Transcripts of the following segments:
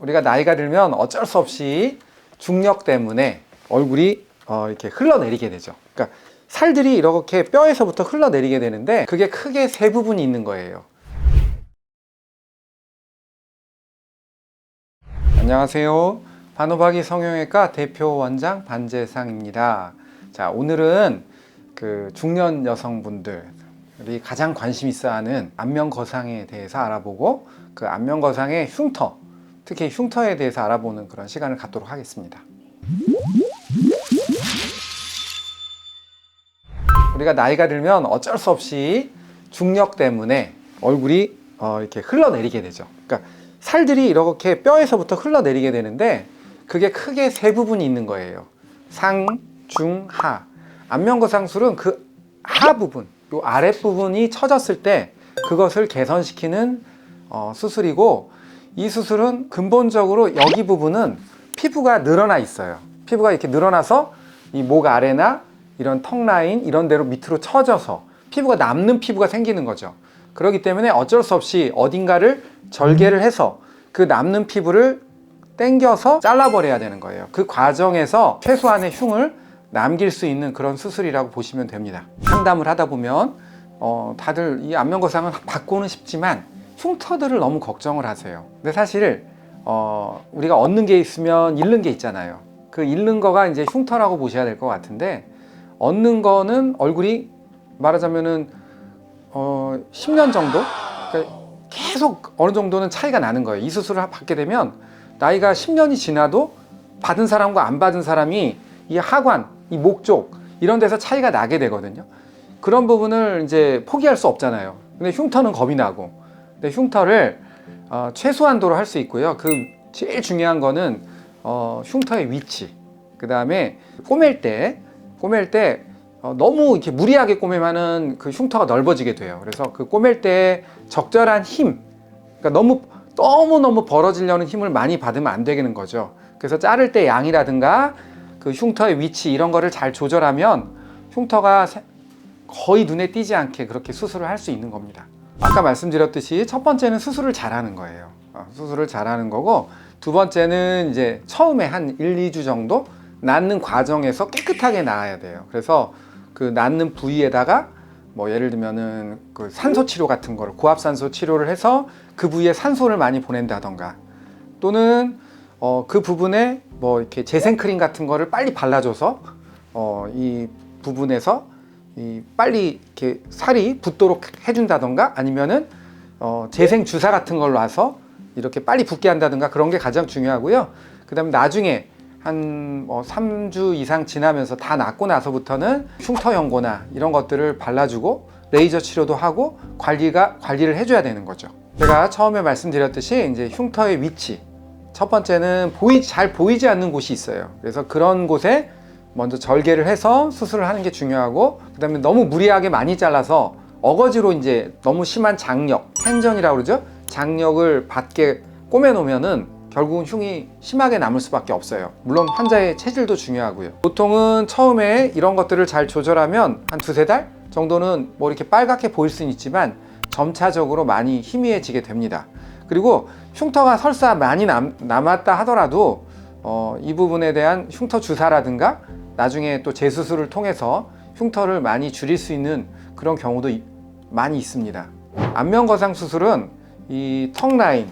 우리가 나이가 들면 어쩔 수 없이 중력 때문에 얼굴이 이렇게 흘러내리게 되죠. 그러니까 살들이 이렇게 뼈에서부터 흘러내리게 되는데 그게 크게 세 부분이 있는 거예요. 안녕하세요. 반호박이 성형외과 대표 원장 반재상입니다. 자, 오늘은 그 중년 여성분들이 가장 관심 있어 하는 안면 거상에 대해서 알아보고 그 안면 거상의 흉터, 특히 흉터에 대해서 알아보는 그런 시간을 갖도록 하겠습니다. 우리가 나이가 들면 어쩔 수 없이 중력 때문에 얼굴이 이렇게 흘러내리게 되죠. 그러니까 살들이 이렇게 뼈에서부터 흘러내리게 되는데 그게 크게 세 부분이 있는 거예요. 상, 중, 하. 안면거상술은 그 하 부분, 요 아랫부분이 처졌을 때 그것을 개선시키는 수술이고, 이 수술은 근본적으로 여기 부분은 피부가 늘어나 있어요. 피부가 이렇게 늘어나서 이 목 아래나 이런 턱 라인 이런 데로 밑으로 처져서 피부가 남는 피부가 생기는 거죠. 그렇기 때문에 어쩔 수 없이 어딘가를 절개를 해서 그 남는 피부를 당겨서 잘라버려야 되는 거예요. 그 과정에서 최소한의 흉을 남길 수 있는 그런 수술이라고 보시면 됩니다. 상담을 하다 보면 다들 이 안면거상은 받고는 싶지만 흉터들을 너무 걱정을 하세요. 근데 사실 우리가 얻는 게 있으면 잃는 게 있잖아요. 그 잃는 거가 이제 흉터라고 보셔야 될 것 같은데, 얻는 거는 얼굴이 말하자면은 10년 정도? 그러니까 계속 어느 정도는 차이가 나는 거예요. 이 수술을 받게 되면 나이가 10년이 지나도 받은 사람과 안 받은 사람이 이 하관, 이 목 쪽 이런 데서 차이가 나게 되거든요. 그런 부분을 이제 포기할 수 없잖아요. 근데 흉터는 겁이 나고, 근데 흉터를 최소한도로 할 수 있고요. 그 제일 중요한 거는 흉터의 위치, 그 다음에 꼬맬 때 너무 이렇게 무리하게 꼬매면은 그 흉터가 넓어지게 돼요. 그래서 그 꼬맬 때 적절한 힘, 그러니까 너무 벌어지려는 힘을 많이 받으면 안 되는 거죠. 그래서 자를 때 양이라든가 그 흉터의 위치 이런 거를 잘 조절하면 흉터가 거의 눈에 띄지 않게 그렇게 수술을 할 수 있는 겁니다. 아까 말씀드렸듯이 첫 번째는 수술을 잘하는 거예요. 수술을 잘하는 거고, 두 번째는 이제 처음에 한 1, 2주 정도 낫는 과정에서 깨끗하게 나아야 돼요. 그래서 그 낫는 부위에다가 뭐 예를 들면은 그 산소 치료 같은 거를, 고압산소 치료를 해서 그 부위에 산소를 많이 보낸다던가, 또는 그 부분에 뭐 이렇게 재생크림 같은 거를 빨리 발라줘서 이 부분에서 빨리 이렇게 살이 붙도록 해준다던가, 아니면은 재생 주사 같은 걸로 와서 이렇게 빨리 붓게 한다든가, 그런 게 가장 중요하고요. 그 다음에 나중에 한 3주 이상 지나면서 다 낫고 나서부터는 흉터 연고나 이런 것들을 발라주고 레이저 치료도 하고 관리를 해줘야 되는 거죠. 제가 처음에 말씀드렸듯이 이제 흉터의 위치, 첫 번째는 잘 보이지 않는 곳이 있어요. 그래서 그런 곳에 먼저 절개를 해서 수술을 하는 게 중요하고, 그 다음에 너무 무리하게 많이 잘라서 어거지로 이제 너무 심한 장력, 텐전이라고 그러죠. 장력을 받게 꼬매 놓으면은 결국은 흉이 심하게 남을 수밖에 없어요. 물론 환자의 체질도 중요하고요. 보통은 처음에 이런 것들을 잘 조절하면 한 2-3달 정도는 뭐 이렇게 빨갛게 보일 수는 있지만 점차적으로 많이 희미해지게 됩니다. 그리고 흉터가 설사 많이 남았다 하더라도 이 부분에 대한 흉터 주사라든가 나중에 또 재수술을 통해서 흉터를 많이 줄일 수 있는 그런 경우도 많이 있습니다. 안면거상 수술은 이 턱 라인,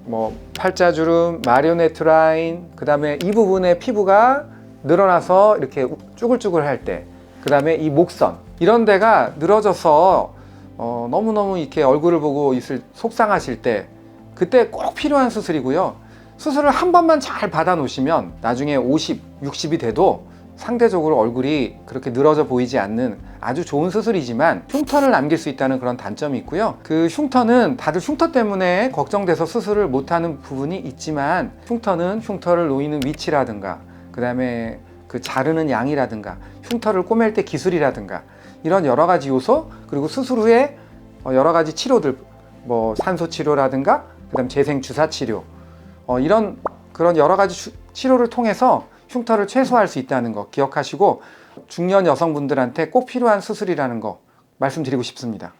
뭐 팔자주름, 마리오네트 라인, 그 다음에 이 부분에 피부가 늘어나서 이렇게 쭈글쭈글 할 때, 그 다음에 이 목선 이런 데가 늘어져서 너무너무 이렇게 얼굴을 보고 있을 속상하실 때, 그때 꼭 필요한 수술이고요. 수술을 한 번만 잘 받아 놓으시면 나중에 50, 60이 돼도 상대적으로 얼굴이 그렇게 늘어져 보이지 않는 아주 좋은 수술이지만 흉터를 남길 수 있다는 그런 단점이 있고요. 그 흉터는 다들 흉터 때문에 걱정돼서 수술을 못하는 부분이 있지만, 흉터는 흉터를 놓이는 위치라든가, 그 다음에 그 자르는 양이라든가, 흉터를 꼬맬 때 기술이라든가, 이런 여러 가지 요소, 그리고 수술 후에 여러 가지 치료들, 뭐 산소 치료라든가, 그 다음 재생 주사 치료, 그런 여러 가지 치료를 통해서 흉터를 최소화할 수 있다는 거 기억하시고, 중년 여성분들한테 꼭 필요한 수술이라는 거 말씀드리고 싶습니다.